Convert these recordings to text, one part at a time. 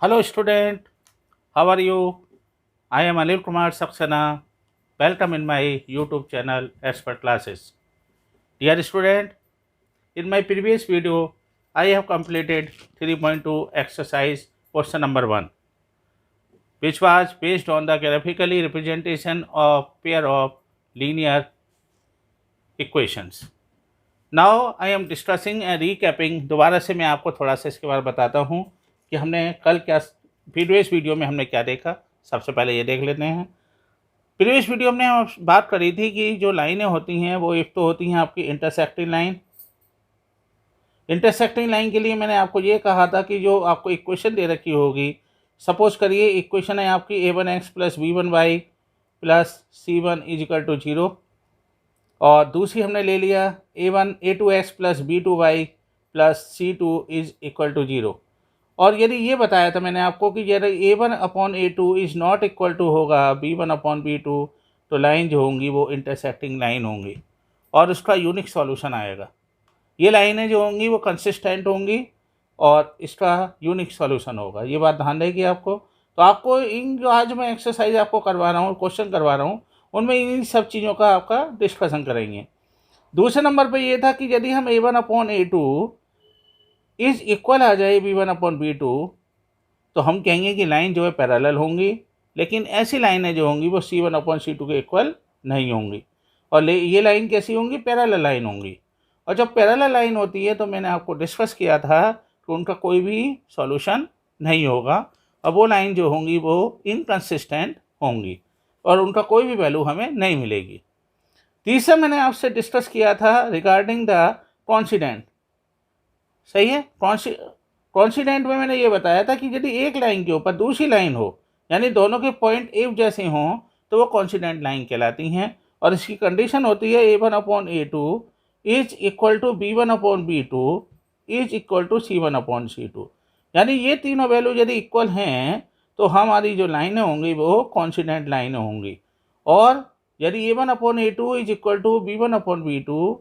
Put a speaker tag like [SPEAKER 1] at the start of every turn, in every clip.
[SPEAKER 1] Hello student, how are you? I am Anil Kumar Saxena. Welcome in my YouTube channel Expert Classes. Dear student, in my previous video, I have completed 3.2 exercise question number 1, which was based on the graphically representation of pair of linear equations. Now I am discussing and recapping. दोबारा से मैं आपको थोड़ा सा इसके बारे में बताता हूँ कि हमने कल क्या प्रीवियस वीडियो में हमने क्या देखा। सबसे पहले ये देख लेते हैं। प्रीवियस वीडियो में हम बात करी थी कि जो लाइनें होती हैं वो एक तो होती हैं आपकी इंटरसेक्टिंग लाइन। इंटरसेक्टिंग लाइन के लिए मैंने आपको ये कहा था कि जो आपको इक्वेशन दे रखी होगी, सपोज करिए इक्वेशन है आपकी a1x plus b1y plus c1 is equal to 0, और दूसरी हमने ले लिया a2x plus b2y plus c2 is equal to 0। और यदि ये बताया था मैंने आपको कि यदि a1 upon a2 is not equal to होगा b1 अपॉन b2, तो लाइन जो होंगी वो इंटरसेक्टिंग लाइन होंगी और उसका यूनिक सॉल्यूशन आएगा। ये लाइनें जो होंगी वो कंसिस्टेंट होंगी और इसका यूनिक सॉल्यूशन होगा। ये बात ध्यान रहेगी आपको। तो आपको इन जो आज मैं एक्सरसाइज आपको करवा रहा हूँ, क्वेश्चन करवा रहा हूँ, उनमें इन सब चीज़ों का आपका डिस्कशन करेंगे। दूसरे नंबर पे ये था कि यदि हम a1 upon a2 is equal आ जाए b1 अपॉन b2, तो हम कहेंगे कि लाइन जो है पैरेलल होंगी, लेकिन ऐसी लाइनें जो होंगी वो c1 अपॉन c2 के इक्वल नहीं होंगी। और ये लाइन कैसी होंगी? पैरेलल लाइन होंगी। और जब पैरेलल लाइन होती है तो मैंने आपको डिस्कस किया था कि उनका कोई भी सॉल्यूशन नहीं होगा और वो लाइन जो होंगी वो इनकंसिस्टेंट होंगी और उनका कोई भी वैल्यू हमें नहीं मिलेगी। तीसरा मैंने आपसे डिस्कस किया था रिगार्डिंग द कॉन्सिडेंट। सही है। कॉन्सिडेंट में मैंने ये बताया था कि यदि एक लाइन के ऊपर दूसरी लाइन हो, यानी दोनों के पॉइंट एक जैसे हों, तो वो कॉन्सिडेंट लाइन कहलाती हैं। और इसकी कंडीशन होती है a1 upon a2 is equal to b1 upon b2 is equal to c1 upon c2। यानी ये तीनों वैल्यू यदि इक्वल हैं तो हमारी जो लाइनें होंगी वो कॉन्सिडेंट लाइनें होंगी। और यदि a1 upon a2 is equal to b1 upon b2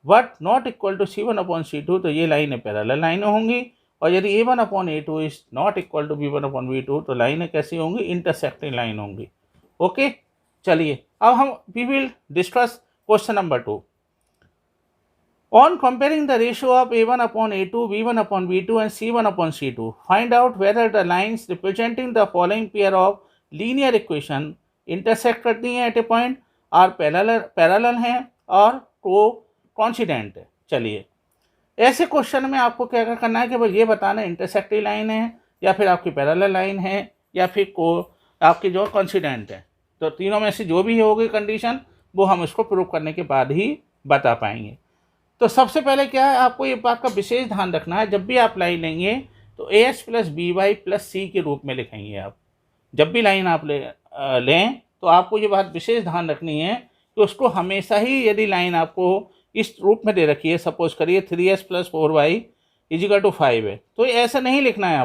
[SPEAKER 1] but not equal to c1 upon c2, तो ये लाइनें पैरेलल लाइनें होंगी। और यदि a1 upon a2 is not equal to b1 upon b2, तो लाइनें कैसी होंगी? इंटरसेक्टिंग लाइन होंगी। ओके, चलिए अब हम we will discuss question number 2। On comparing the ratio of a1 upon a2, b1 upon b2 and c1 upon c2, find out whether the lines representing the following pair of linear equation intersect करती हैं at a point, और parallel हैं और coincident है। चलिए, ऐसे question में आपको क्या करना है कि भाई ये बताना इंटरसेक्टिंग लाइन है या फिर आपकी पैरेलल लाइन है या फिर आपकी जो कोइंसिडेंट है। तो तीनों में से जो भी होगी कंडीशन वो हम इसको प्रूव करने के बाद ही बता पाएंगे। तो सबसे पहले क्या है, आपको ये बात का विशेष ध्यान रखना है, जब भी आप लाइन लेंगे तो ax plus B Y plus C के रूप में लिखेंगे। आप जब भी लाइन आप लें तो आपको ये बात विशेष ध्यान रखनी है कि उसको हमेशा ही, यदि लाइन आपको इस रूप में दे रखी है, सपोज करिए 3s plus 4y is equal to 5 है, तो ऐसा नहीं लिखना है।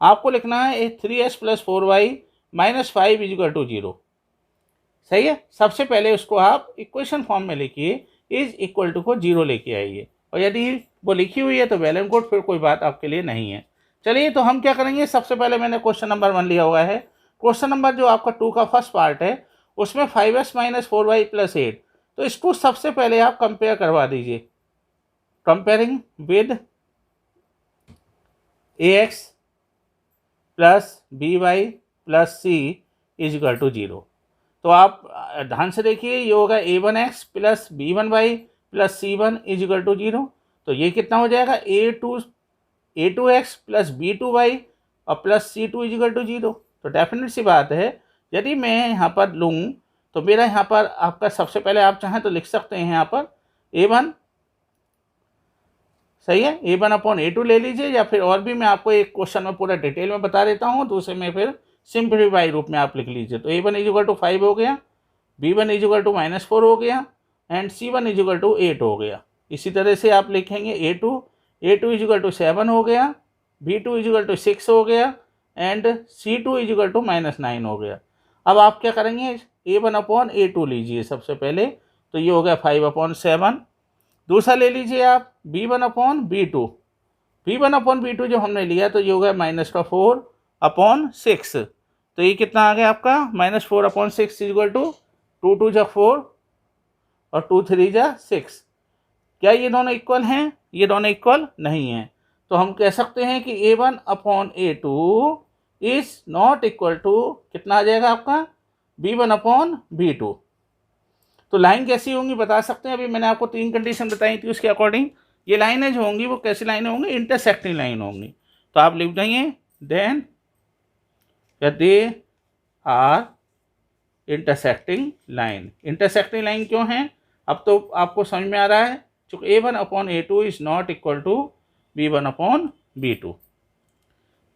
[SPEAKER 1] आपको लिखना है 3s plus 4y minus 5 is equal to 0। सही है। सबसे पहले उसको आप इक्वेशन फॉर्म में लिखिए, इज इक्वल टू को 0 लेके आइए, और यदि वो लिखी हुई है तो वेल एंड गुड, फिर कोई बात आपके लिए नहीं है। चलिए, तो हम क्या करेंगे, सबसे पहले मैंने क्वेश्चन नंबर 1 लिया हुआ है। क्वेश्चन नंबर जो आपका 2 का फर्स्ट पार्ट है उसमें 5s माइनस 4y प्लस 8, तो इसको सबसे पहले आप कंपेयर करवा दीजिए। Comparing with ax plus by plus c is equal to 0। तो आप ध्यान से देखिए, ये होगा a1x plus b1y plus c1 is equal to 0। तो ये कितना हो जाएगा, a2x प्लस b2y और plus c2 is equal to 0। तो डेफिनेट सी बात है, यदि मैं यहाँ पर लूँ तो मेरा यहाँ पर आपका सबसे पहले आप चाहें तो लिख सकते हैं यहाँ पर a1, सही है, a1 अपॉन a2 ले लीजिए, या फिर और भी मैं आपको एक क्वेश्चन में पूरा डिटेल में बता देता हूँ, दूसरे में फिर सिंप्लीफाई रूप में आप लिख लीजिए। तो a1 इज इक्वल टू 5 हो गया, b1 is equal to minus 4 हो गया and c1 is equal to 8 हो गया। इसी तरह से आप लिखेंगे a2 इज इक्वल टू 7 हो गया, b2 इज इक्वल टू 6 हो गया and c2 is equal to minus 9 हो गया। अब आप क्या करेंगे, a1 अपॉन a2 लीजिए सबसे पहले, तो ये हो गया 5 अपॉन 7। दूसरा ले लीजिए आप b1 upon b2, b1 upon b2 जो हमने लिया तो ये हो गया माइनस का 4 4/6। तो ये कितना आ गया आपका -4/6 इक्वल टू 2 2 जा 4 और 2 3 जा 6। क्या ये दोनों इक्वल हैं? ये दोनों इक्वल नहीं हैं। तो हम कह सकते हैं कि A1/A2 is not equal to कितना आ जाएगा आपका B1/B2। तो लाइन कैसी होंगी बता सकते हैं? अभी मैंने आपको 3 कंडीशन बताई थी, उसके अकॉर्डिंग ये लाइनें जो होंगी वो कैसी लाइनें होंगी? इंटरसेक्टिंग लाइन होंगी। तो आप लिख जाइए then they are intersecting line. Intersecting line क्यों है अब तो आपको समझ में आ रहा है, चूँकि A1/A2 is not equal to B1/B2।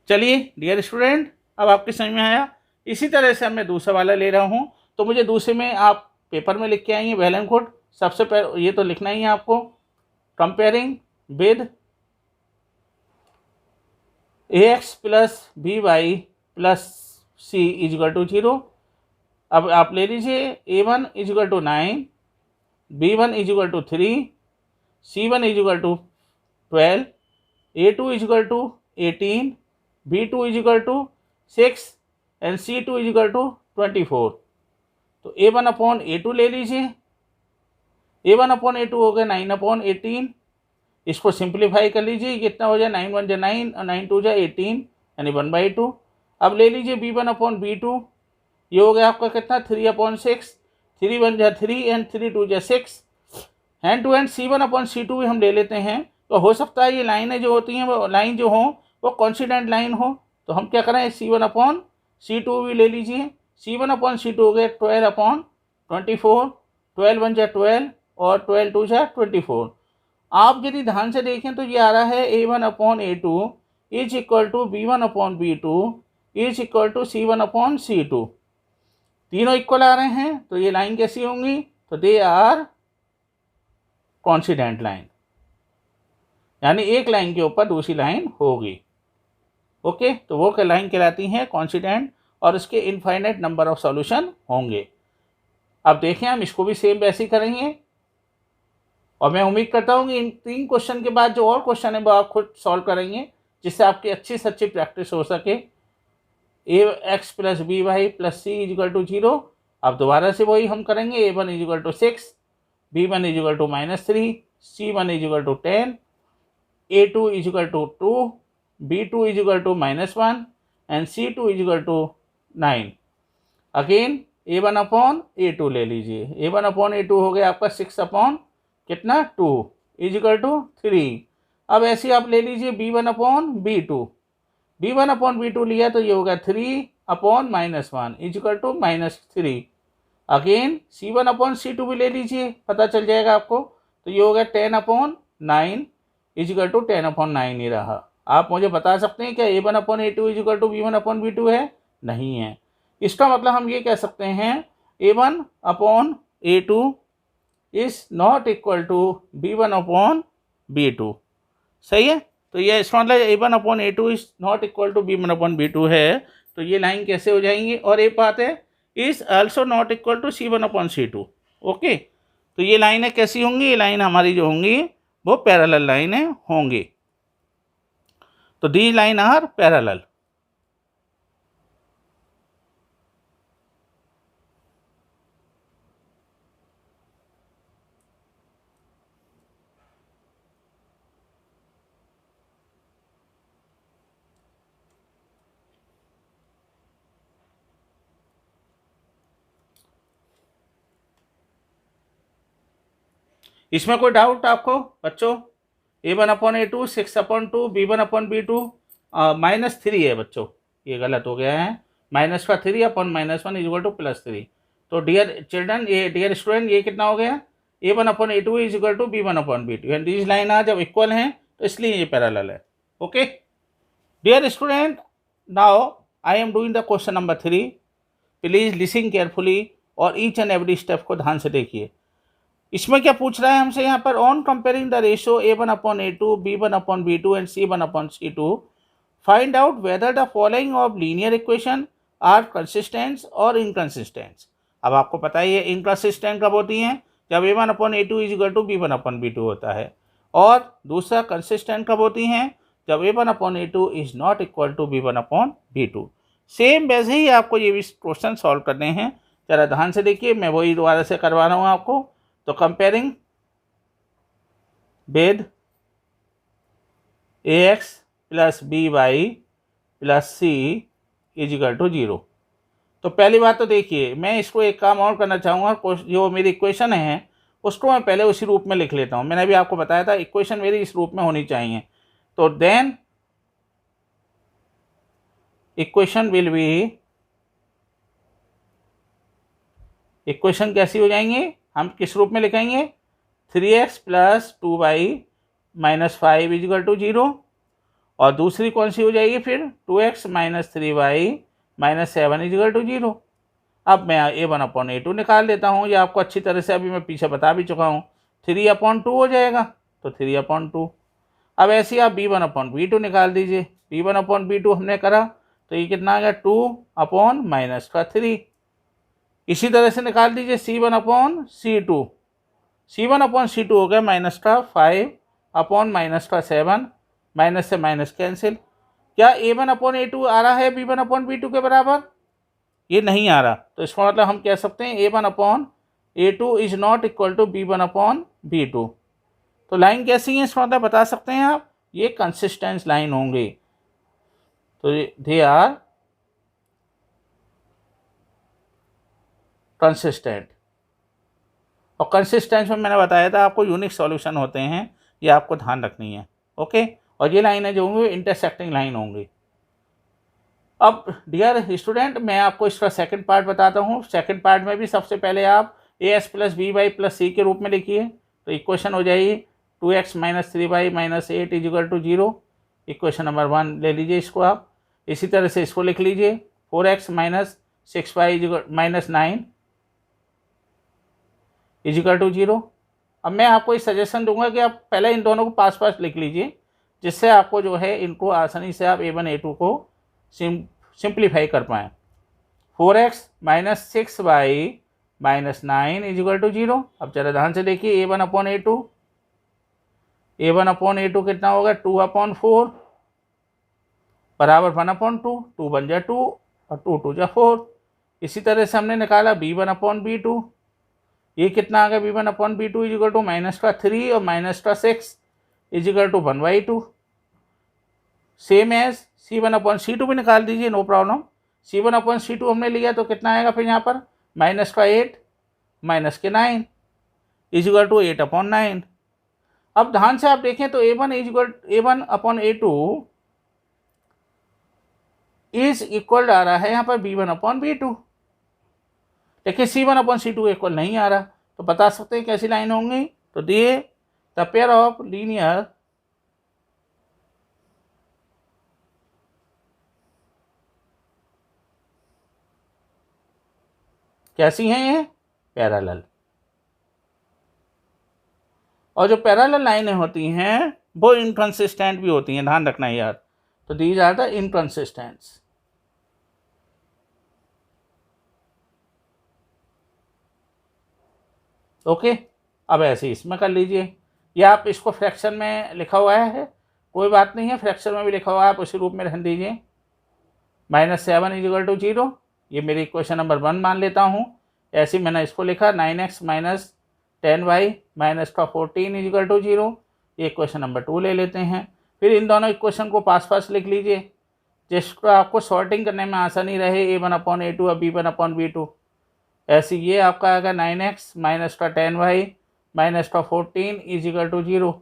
[SPEAKER 1] चलिए डियर स्टूडेंट, अब आपके समझ में आया। इसी तरह से मैं दूसरा वाला ले रहा हूँ, तो मुझे दूसरे में आप पेपर में लिख के आएंगे वेल एंड गुड। सबसे पहले ये तो लिखना ही है आपको, comparing with AX + BY + C = 0। अब आप ले लीजिए A1 = 9, B1 = 3, C1 = 12, A2 = 18, B2 = 6 and C2 = 24। तो A1/A2 ले लीजिए। A1/A2 हो गया 9/18। इसको सिंप्लीफाई कर लीजिए, कितना हो जाए 9 1 जा 9 और 9 2 जा 18 यानी 1/2। अब ले लीजिए B1/B2, ये हो गया आपका कितना 3/6, 3 1 जा 3 एंड 3 2 जा 6। हैंड टू हैंड C1/C2 भी हम ले लेते हैं। तो हो सकता है ये लाइनें जो होती हैं वो लाइन जो हो वो कॉन्सिडेंट लाइन हो, तो हम क्या करें C1/C2 भी ले लीजिए। C1/C2 हो गया 12/24, 12 1 जा 12 और 12 2 जा 24। आप यदि ध्यान से देखें तो ये आ रहा है A1/A2 is equal to B1/B2 is equal to C1/C2। तीनों इक्वल आ रहे हैं, तो ये लाइन कैसी होंगी? तो दे आर कॉन्सिडेंट लाइन, यानी एक लाइन के ऊपर दूसरी लाइन होगी। ओके, तो वो लाइन कहलाती है कॉन्सिडेंट और इसके इनफाइनाइट नंबर ऑफ सॉल्यूशन होंगे। अब देखें हम इसको भी सेम वैसे ही करेंगे और मैं उम्मीद करता हूँ कि इन 3 क्वेश्चन के बाद जो और क्वेश्चन है वो आप खुद सॉल्व करेंगे, जिससे आपकी अच्छी से अच्छी प्रैक्टिस हो सके। AX + BY + C = 0। अब दोबारा से वही हम करेंगे। A1 = 6, B1 = -3, C1 = 10, A2 = 2, B2 = -1 and C2 = 9। Again A1/A2 ले लीजिए। A1/A2 हो गया आपका 6 कितना 2 = 3। अब ऐसे आप ले लीजिए B1/B2। B1/B2 लिया तो ये हो गया 3/-1 = -3। अगेन C1/C2 भी ले लीजिए, पता चल जाएगा आपको। तो ये हो गया 10/9 = 10/9 ही रहा। आप मुझे बता सकते हैं क्या A1/A2 = B1/B2 है? नहीं है। इसका मतलब हम ये कह सकते हैं A1/A2 is not equal to B1/B2। सही है? तो ये इसका मतलब A1/A2 is not equal to B1/B2 है। तो ये लाइन कैसे हो जाएंगी? और एक बात है, is also not equal to C1/C2। Okay, तो ये लाइनें कैसी होंगी? ये लाइन हमारी जो होंगी वो पैरेलल लाइनें होंगी। तो दी लाइन आर पैरेलल। इसमें कोई डाउट आपको बच्चों? A1/A2 6/2, B1/B2 -3 है बच्चों, ये गलत हो गया है। -3/-1 = +3। तो डियर चिल्ड्रन, ये डियर स्टूडेंट, ये कितना हो गया? A1/A2 is equal to B1/B2 and this line आज जब इक्वल हैं तो इसलिए ये पैरेलल है। Okay dear student, now I am doing the question number 3। Please listen carefully और ईच एंड एवरी स्टेप को ध्यान से देखिए। इसमें क्या पूछ रहा है हमसे यहाँ पर? On comparing the ratio A1/A2, B1/B2 and C1/C2 find out whether the following of linear equation are consistent और इनकंसिस्टेंट। अब आपको पता ही है इनकंसिस्टेंट कब होती हैं? जब A1/A2 = B1/B2 होता है। और दूसरा कंसिस्टेंट कब होती हैं? जब A1/A2 is not equal to B1/B2। Same वैसे ही आपको ये भी क्वेश्चन सॉल्व करने हैं, ज़रा ध्यान से देखिए, मैं वही दोबारा से करवा रहा हूँ आपको। तो comparing with AX plus BY plus C is equal to 0। तो पहली बात तो देखिए, मैं इसको एक काम और करना चाहूँगा, जो मेरी इक्वेशन है उसको मैं पहले उसी रूप में लिख लेता हूँ। मैंने अभी आपको बताया था इक्वेशन मेरी इस रूप में होनी चाहिए। तो then equation will be, equation कैसी हो जाएंगे, हम किस रूप में लिखेंगे, 3x plus 2y minus 5 is equal to 0। और दूसरी कौन सी हो जाएगी फिर, 2x minus 3y minus 7 is equal to 0। अब मैं A1/A2 निकाल लेता हूँ, ये आपको अच्छी तरह से अभी मैं पीछे बता भी चुका हूँ। 3/2 हो जाएगा, तो 3/2। अब ऐसे ही आप B1/B2 निकाल दीजिए। B1/B2 हमने करा तो ये कितना आ गया, 2/-3। इसी तरह से निकाल दीजिए C1/C2। C1/C2 हो गया -5/-7, माइनस से माइनस कैंसिल। क्या A1/A2 आ रहा है B1/B2 के बराबर, ये नहीं आ रहा। तो इसका मतलब हम कह सकते हैं A1/A2 is not equal to B1/B2। तो लाइन कैसी है इसका मतलब बता सकते हैं आप, ये कंसिस्टेंस लाइन होंगी। तो दे आर कंसिस्टेंट। और कंसिस्टेंस में मैंने बताया था आपको यूनिक सॉल्यूशन होते हैं, ये आपको ध्यान रखनी है। ओके, और ये लाइनें जो होंगी इंटरसेक्टिंग लाइन होंगी। अब डियर स्टूडेंट, मैं आपको इसका सेकंड पार्ट बताता हूँ। सेकंड पार्ट में भी सबसे पहले आप AS plus BY plus C के रूप में लिखिए। तो इक्वेशन हो जाएगी 2x minus 3y minus 8 is equal to 0। Equation number 1 ले लीजिए इसको आप। इसी तरह से इसको लिख लीजिए 4x minus 6y minus 9 is equal to 0। अब मैं आपको इस सजेशन दूंगा कि आप पहले इन दोनों को पास पास लिख लीजिए, जिससे आपको जो है इनको आसानी से आप A1/A2 को सिंप्लीफाई कर पाएँ। 4x minus 6y minus 9 is equal to 0। अब जरा ध्यान से देखिए A1/A2, A1/A2 कितना होगा, 2/4 बराबर 1/2, 2 बन जाए 2 और 2 2 जा 4। इसी तरह से हमने निकाला B1/B2, ये कितना आ गया, B1/B2 इज इक्वल टू -3 और -6 is equal to 1/2। Same as C1/C2 भी निकाल दीजिए, नो प्रॉब्लम। C1/C2 हमने लिया तो कितना आएगा फिर यहाँ पर, -8 -9 इज इक्वल टू 8/9। अब ध्यान से आप देखें तो A1/A2 इज इक्वल आ रहा है यहाँ पर B1/B2, लेकिन C1/C2 इक्वल नहीं आ रहा। तो बता सकते हैं कैसी लाइन होंगी। तो दिए द पेयर ऑफ लीनियर कैसी हैं ये, पैरेलल। और जो पैरेलल लाइनें होती हैं वो इनकंसिस्टेंट भी होती हैं, ध्यान रखना यार। तो दीज आर द इनकंसिस्टेंट्स। ओके, अब ऐसे इसमें कर लीजिए, या आप इसको फ्रैक्शन में लिखा हुआ है, कोई बात नहीं है, फ्रैक्शन में भी लिखा हुआ है, आप उसी रूप में रहने दीजिए। -7 इज इक्वल टू 0, ये मेरी इक्वेशन नंबर 1 मान लेता हूँ। ऐसे मैंने इसको लिखा 9x माइनस 10y माइनस का 14 इज इक्वल टू 0, ये इक्वेशन नंबर 2 ले लेते हैं। फिर इन दोनों इक्वेशन को पास पास लिख लीजिए, जिसको आपको सॉर्टिंग करने में आसानी रहे, A1/A2 और B1/B2। ऐसे ये आपका आएगा 9x माइनस का 10y माइनस का 14 इज इक्वल टू 0।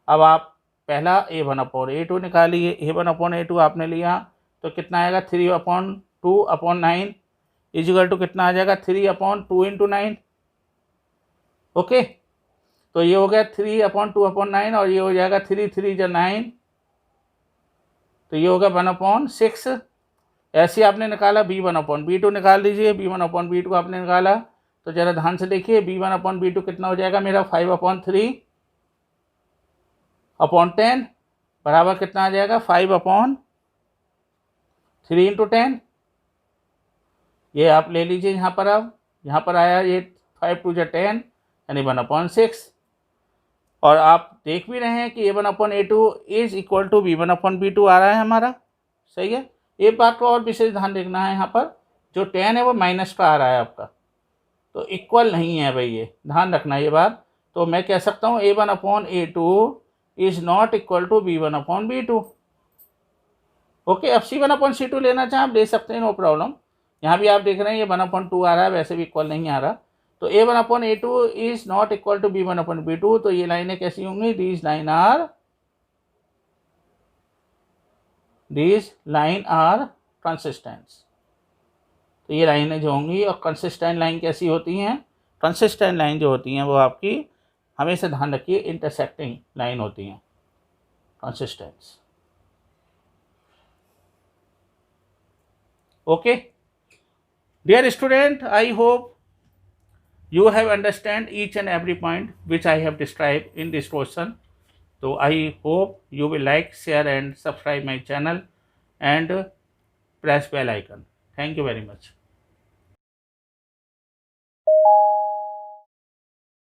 [SPEAKER 1] अब आप पहला A1/A2 निकालिए। A1/A2 आपने लिया तो कितना आएगा, 3/2/9 इज इक्वल टू कितना आ जाएगा, 3/2 इंटू 9। ओके, तो ये हो गया 3/2/9 और ये हो जाएगा 3 3 जा 9, तो ये हो गया 1/6। ऐसे आपने निकाला B1/B2 निकाल दीजिए। B1/B2 आपने निकाला तो जरा ध्यान से देखिए, B1/B2 कितना हो जाएगा मेरा, 5/3/10 बराबर कितना आ जाएगा, 5/3 इंटू 10। ये आप ले लीजिए यहाँ पर। अब यहाँ पर आया ये 5 2 जा 10 यानी 1/6। और आप देख भी रहे हैं कि A1/A2 is equal to B1/B2 आ रहा है हमारा, सही है। एक बात को और विशेष ध्यान रखना है, यहाँ पर जो tan है वो माइनस का आ रहा है आपका, तो इक्वल नहीं है भाई, ये ध्यान रखना ये बात। तो मैं कह सकता हूँ A1/A2 is not equal to B1/B2। Okay, अब C1/C2 लेना चाहें आप ले सकते हैं, नो प्रॉब्लम। यहाँ भी आप देख रहे हैं ये 1/2 आ रहा है, वैसे भी इक्वल नहीं आ रहा। तो A1/A2 is not equal to B1/B2, तो ये लाइनें कैसी होंगी, दीज लाइन आर कंसिस्टेंट। तो ये लाइनें जो होंगी, और कंसिस्टेंट लाइन कैसी होती हैं, कंसिस्टेंट लाइन जो होती हैं वो आपकी हमेशा ध्यान रखिए इंटरसेक्टिंग लाइन होती हैं, consistence. Okay dear student, I hope you have understand each and every point which I have described in this question. So I hope you will like, share and subscribe my channel and press bell icon. Thank you very much.